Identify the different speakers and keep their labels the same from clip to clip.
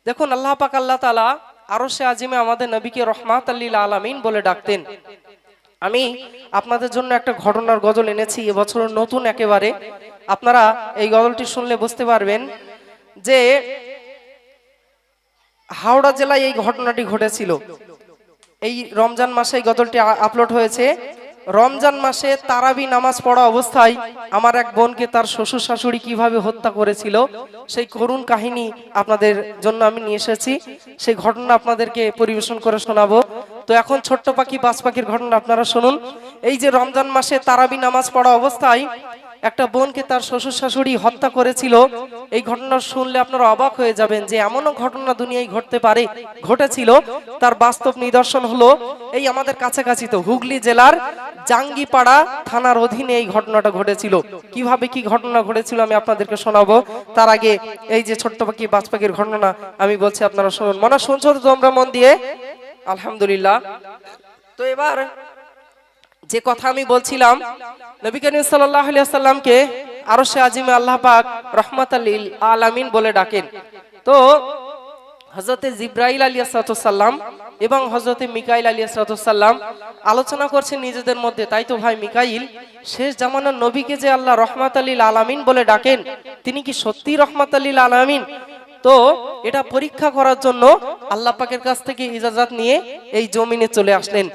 Speaker 1: দেখুন আল্লাহ পাক আল্লাহ তাআলা আরশে আজিমে আমাদের নবীকে রহমাতাল লিল আলামিন বলে ডাকতেন। আমি আপনাদের জন্য একটা ঘটনার গজল এনেছি এবছর নতুন একেবারে। আপনারা এই গজলটি শুনলে বুঝতে পারবেন যে হাওড়া জেলায় এই ঘটনাটি ঘটেছিল। এই রমজান মাসে এই গজলটি আপলোড হয়েছে। রমজান মাসে তারাবি নামাজ পড়া অবস্থায় আমার এক বোনকে তার শ্বশুর শাশুড়ি কিভাবে হত্যা করেছিল সেই করুণ কাহিনী আপনাদের জন্য আমি নিয়ে এসেছি। সেই ঘটনা আপনাদেরকে পরিবেশন করে শোনাবো। তো এখন ছোট্ট পাখি বাজ পাখির ঘটনা আপনারা শুনুন। এই যে রমজান মাসে তারাবি নামাজ পড়া অবস্থায় একটা বোনকে তার শ্বশুর শাশুড়ি হত্যা করেছিল। এই ঘটনা শুনলে আপনারা অবাক হয়ে যাবেন যে এমনও ঘটনা দুনিয়ায় ঘটতে পারে, ঘটেছিল। তার বাস্তব নিদর্শন হলো এই আমাদের কাছাকাছি তো হুগলি জেলার জাঙ্গিপাড়া থানার অধীনে এই ঘটনাটা ঘটেছিল। কিভাবে কি ঘটনা ঘটেছিল আমি আপনাদেরকে শোনাবো। তার আগে এই যে ছোট্ট পাখি বাজ পাখির ঘটনা আমি বলছি, আপনারা শুনুন। মনে শুনছো তো তোমরা মন দিয়ে? আলহামদুলিল্লাহ। তো এবার যে কথা আমি বলছিলাম, নবী করিম সাল্লাল্লাহু আলাইহি ওয়াসাল্লামকে আরশে আজিমে আল্লাহ পাক রহমাতাল লিল আলামিন বলে ডাকেন। তো হযরতে জিবরাইল আলাইহিস সালাম এবং হযরতে মিকাইল আলাইহিস সালাম আলোচনা করছেন নিজেদের মধ্যে, তাই তো ভাই মিকাইল, শেষ জামানার নবীকে যে আল্লাহ রহমাতাল লিল আলামিন বলে ডাকেন, তিনি কি সত্যি রহমাতাল লিল আলামিন? তো এটা পরীক্ষা করার জন্য আল্লাহ পাকের কাছ থেকে ইজাজত নিয়ে এই জমিনে চলে আসলেন।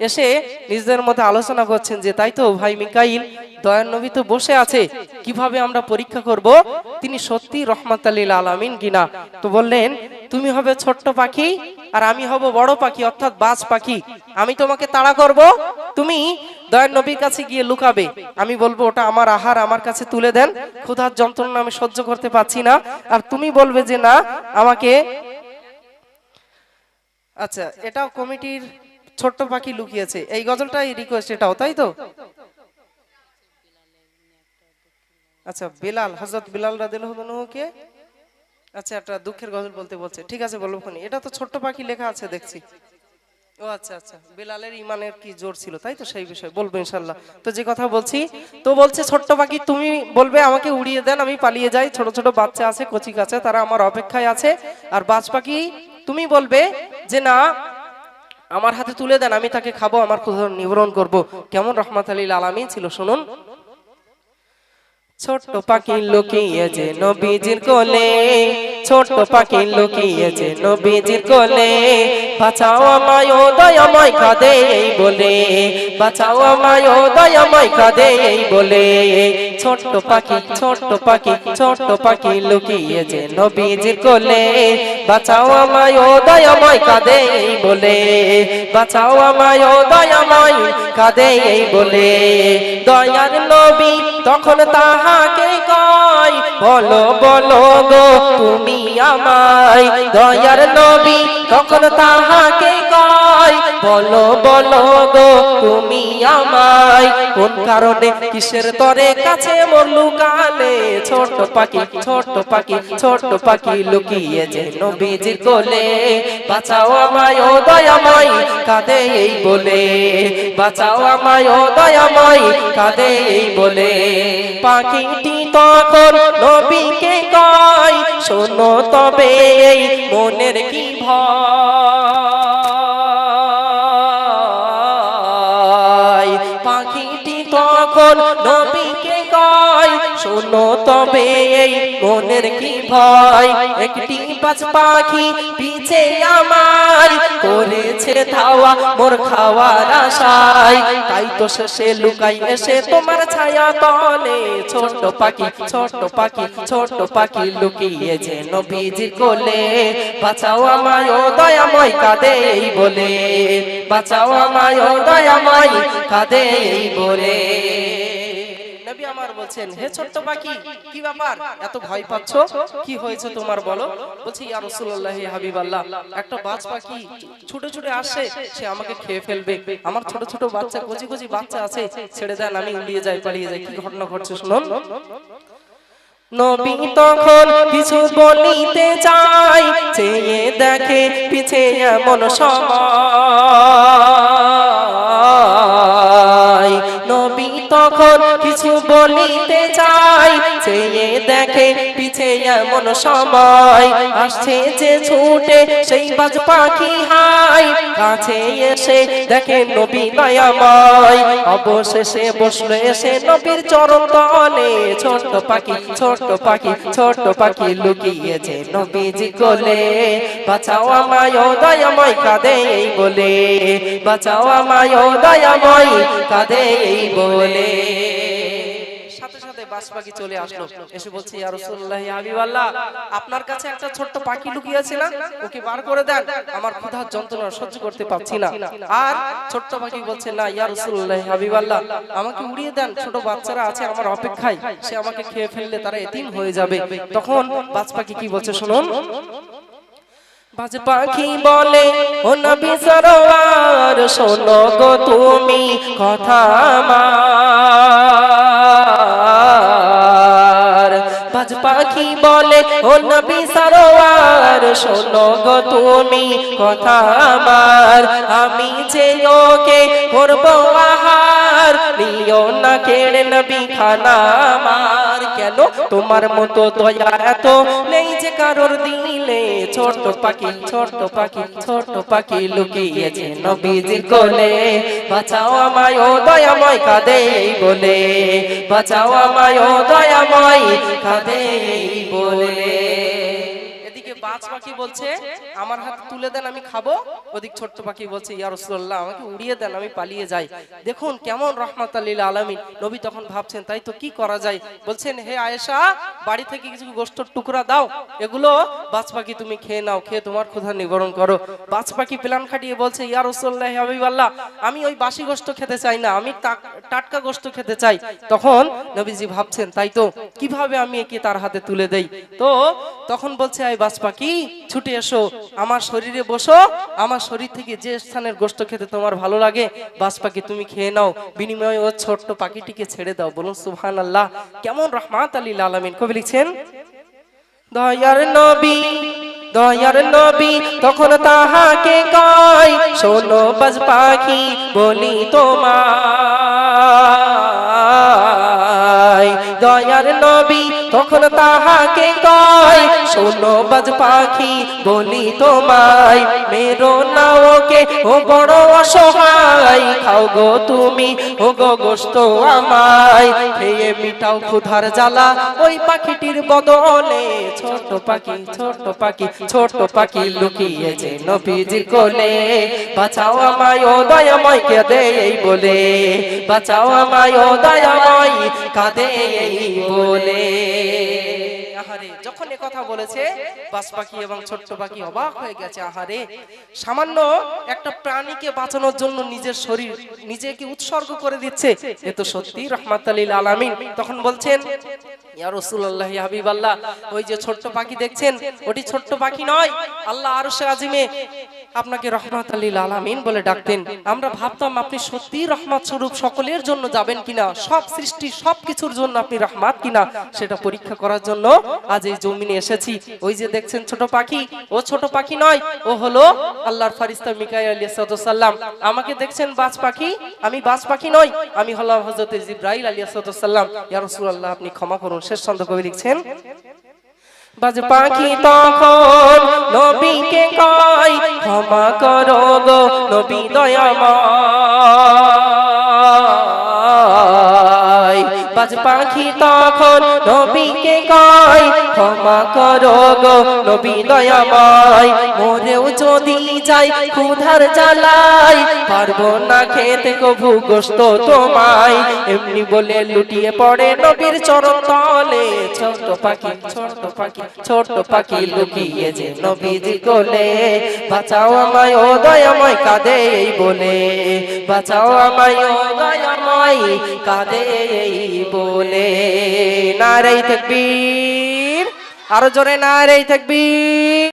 Speaker 1: এসে নিজেদের মধ্যে আলোচনা করছেন যে তাই তো ভাই মিকাইল, দয়ার নবী তো বসে আছে, কিভাবে আমরা পরীক্ষা করব তিনি সত্যি রহমাতাল লিল আলামিন কিনা। তো বললেন তুমি হবে ছোট্ট পাখি আর আমি হব বড় পাখি, অর্থাৎ বাজ পাখি। আমি তোমাকে তাড়া করব, তুমি দয়ার নবীর কাছে গিয়ে লুকাবে। আমি বলবো ওটা আমার আহার, আমার কাছে তুলে দেন, ক্ষুধার যন্ত্রণা আমি সহ্য করতে পারছি না। আর তুমি বলবে যে না আমাকে। আচ্ছা, এটাও কমিটির ছোট্ট পাখি লুকিয়েছে, এই গজলটাই রিকোয়েস্ট এটাও, তাই তো? আচ্ছা, বিলাল, হযরত বিলাল রাদিয়াল্লাহু আনহু কে আচ্ছা একটা দুঃখের গজল বলতে বলছে, ঠিক আছে বলবো কোনি। এটা তো ছোট্ট পাখি লেখা আছে দেখছি। ও আচ্ছা আচ্ছা, বিলালের ইমানের কি জোর ছিল, তাই তো, সেই বিষয় বলবো ইনশাআল্লাহ। তো যে কথা বলছি, তো বলছে ছোট্ট পাখি তুমি বলবে আমাকে উড়িয়ে দেন, আমি পালিয়ে যাই। ছোট ছোট বাচ্চা আছে, কচি কাঁচা, তারা আমার অপেক্ষায় আছে। আর বাজ পাখি তুমি বলবে যে না আমার হাতে তুলে দেন, আমি তাকে খাবো, আমার ক্ষুধা নিবারণ করবো। কেমন রহমাতুল লিল আলামিন ছিল শুনুন। ছোট্ট পাখি লুকিয়েছে নবীজির কোলে, ছোট্ট পাখি লুকিয়েছে নবীজির কোলে, বাঁচাও আমায় ও দয়াময় কাঁদে এই বলে, বাঁচাও আমায় ও দয়াময় কাঁদে এই বলে। ছোট্ট পাখি ছোট্ট পাখি ছোট্ট পাখি লুকিয়েছে নবীজির কোলে, বাঁচাও আমায় ও দয়াময় কাঁদে এই বলে, বাঁচাও আমায় ও দয়াময় কাঁদে এই বলে। দয়ার নবী তখন তাহাকে কয় বলো বলো গো তুমি আমায়, দয়ার নবী তখন তাহাকে কয় বলো বলো গো তুমি আমায়, কোন কারণে কিসের তরে কাছে মোর লুকালে। ছোট পাখি ছোট পাখি ছোট পাখি লুকিয়েছে নবীজির কোলে, বাঁচাও আমায় ও দয়াময় কাঁদে এই বলে, বাঁচাও আমায় ও দয়াময় কাঁদে এই বলে। পাখিটি তখন নবীকে কয় শোনো তবে এই মনের কি ভয়, পাখিটি তখন নবীকে কয় শোনো তবে এই মনের কি ভয়। একটি বাজ পাখি পিছে আমার করেছে ধাওয়া মোর খাওয়ার আশায়, তাই তো শেষে লুকাই এসে তোমার ছায়া তলে। ছোট পাখি ছোট পাখি ছোট পাখি লুকিয়েছে নবীজির কোলে, বাঁচাও আমায় ও দয়াময় কাঁদে এই বলে, বাঁচাও আমায় ও দয়াময় কাঁদে এই বলে। নবী আমার বলছেন হে ছোট্ট পাখি কি ব্যাপার এত ভয় পাচ্ছ, কি হয়েছে তোমার বলো। বলছি ইয়া রাসূলুল্লাহ হে হাবিবাল্লাহ, একটা বাজ পাখি ছুটে ছুটে আসে, সে আমাকে খেয়ে ফেলবে, আমার ছোট ছোট বাচ্চা কচি কচি বাচ্চা আছে, ছেড়ে দেন আমি উড়িয়ে যাই পালিয়ে যাই। কি ঘটনা ঘটছে শুনুন। নবী তখন কিছু বলিতে চাই, চেয়ে দেখে পিছে এমন সময়, নবী তখন কিছু বলিতে চাই, চেয়ে দেখে পিছে এমন সময় আসছে যে ছুটে সেই বাজ পাখি হাই, কাছে এসে দেখে নবী দয়াময়, অবশেষে বসলো এসে নবীর চরণ তলে। ছোট্ট পাখি ছোট্ট পাখি ছোট্ট পাখি লুকিয়েছে নবীজি কোলে, বাঁচাও আমায় ও দয়াময় কাঁদে এই বলে, বাঁচাও আমায় ও দয়াময় কাঁদে এই বলে। সাথে সাথে বাজ পাখি চলে আসলো, এসে বলছে ইয়া রাসূলুল্লাহ ইয়া হাবিবাল্লাহ, আপনার কাছে একটা ছোট্ট পাখি লুকিয়ে আছে না, ওকে বার করে দেন, আমার ক্ষুধার যন্ত্রণা সহ্য করতে পারছি না। আর ছোট্ট পাখি বলছে না ইয়া রাসূলুল্লাহ ইয়া হাবিবাল্লাহ, আমাকে উড়িয়ে দেন, ছোট বাচ্চারা আছে আমার অপেক্ষায়, সে আমাকে খেয়ে ফেললে তারা এতিম হয়ে যাবে। তখন বাজ পাখি কি বলছে শুনুন, বাজ পাখি বলে ও নবী সরওয়ার, শোনো গো তুমি কথা আমার। বাজ পাখি বলে ও নবী সরওয়ার, শোনো গো তুমি কথা আমার। আমি যে ওকে করব আহার, নিও না কেড়ে নবী খানা আমার। কেন তোমার মতো দয়া এত নেই যে কারোর দিলে, ছোট্ট পাখি ছোট্ট পাখি ছোট্ট পাখি লুকিয়েছে নবীজির কোলে, বাঁচাও আমায় ও দয়াময় কাঁদে এই বলে, বাঁচাও আমায় ও দয়াময় কাঁদে এই বলে। এদিকে বাজ পাখি বলছে আমার হাত তুলে দেন আমি খাবো, ওদিক ছোট্ট পাখি বলছে ইয়া রাসূলুল্লাহ আমাকে উড়িয়ে দেন আমি পালিয়ে যাই। দেখুন কেমন রাহমাতাল লিল আলামিন। নবী তখন ভাবছেন তাই তো কি করা যায়, বলছেন হে আয়েশা বাড়ি থেকে কিছু গোশতের টুকরা দাও, এগুলো বাজ পাখি তুমি খেয়ে নাও, খেয়ে তোমার ক্ষুধা নিবারণ করো। বাজ পাখি প্ল্যান খাটিয়ে বলছে ইয়া রাসূলুল্লাহ ইয়া হাবিবাল্লাহ, আমি ওই বাসি গোশত খেতে চাই না, আমি টাটকা গোশত খেতে চাই। তখন নবীজি ভাবছেন তাই তো কিভাবে আমি একে তার হাতে তুলে দেই। তো তখন বলছে আয় বাজ পাখি ছুটে এসো, আমার শরীরে বসো, আমার শরীর থেকে যে স্থানের গোশত খেতে তোমার ভালো লাগে বাজ পাখি তুমি খেয়ে নাও, বিনিময়ে ও ছোট্ট পাখিটিকে ছেড়ে দাও। বলুন সুবহানাল্লাহ, কেমন রাহমাতাল লিল আলামিন। কবি লিখছেন দয়ার নবী দয়ার নবী তখন তাহাকে কয়, শোনো বাজ পাখি বলি তোমায়। দয়ার নবী তখন তাহাকে কয়, শোনো বাজ পাখি বলি তোমায়। মেরো না ওকে ও বড় অসহায়, খাও গো তুমি ও গো গোশত আমায়, খেয়ে মিটাও ক্ষুধার জ্বালা ওই পাখিটির বদলে। ছোট পাখি ছোট পাখি ছোট পাখি লুকিয়েছে নবীজির কোলে, বাঁচাও আমায় ও দয়াময় কাঁদে এই বলে, বাঁচাও আমায় ও দয়াময় কাঁদে এই বলে। আহারে যখন এ কথা বলেছে বাজ পাখি এবং ছোট্ট পাখি অবাক হয়ে গেছে। আহারে সামান্য একটা প্রাণীকে বাঁচানোর জন্য নিজের শরীর নিজেকে উৎসর্গ করে দিচ্ছে, এ তো সত্যি রাহমাতাল লিল আলামিন। তখন বলছেন ইয়া রাসূলুল্লাহ ইয়া হাবিবাল্লাহ, ওই যে ছোট্ট পাখি দেখছেন ওটি ছোট্ট পাখি নয়, আল্লাহ আরশে আজিমে আপনাকে রাহমাতাল লিল আলামিন বলে ডাকতেন। আমরা ভাবতাম আপনি সত্যি রহমত স্বরূপ সকলের জন্য যাবেন কিনা, সব সৃষ্টি সবকিছুর জন্য আপনি রহমত কিনা, সেটা পরীক্ষা করার জন্য আজ এই জমিনে এসেছি। ওই যে দেখছেন ছোট পাখি, ও ছোট পাখি নয়, ও হলো আল্লাহর ফেরেশতা মিকাঈল আলাইহিস সালাম। আমাকে দেখছেন বাজ পাখি, আমি বাজ পাখি নই, আমি হলাম হযরত জিবরাইল আলাইহিস সালাম। ইয়া রাসূলুল্লাহ আপনি ক্ষমা করুন। শেষ ছন্দ কবি লিখছেন বাজ পাখি তখন নবীকে কয়, ক্ষমা করো গো নবী দয়াময়। বাজ পাখি তখন নবীকে কয়, ক্ষমা করো গো নবী দয়াময়। মরেও যদি যাই ক্ষুধার জ্বালায়, পারবো না খেতে কভু গোশত তোমায়। এমনি বলে লুটিয়ে পড়ে নবীর চরণ তলে। ছোট পাখি ছোট পাখি ছোট পাখি লুকিয়েছে নবীজির কোলে, বাঁচাও আমায় ও দয়াময় কাঁদে এই বলে, বাঁচাও আমায় ও দয়াময় কাঁদে এই বলে। নারে তাকবীর, আরো জোরে নারে তাকবীর।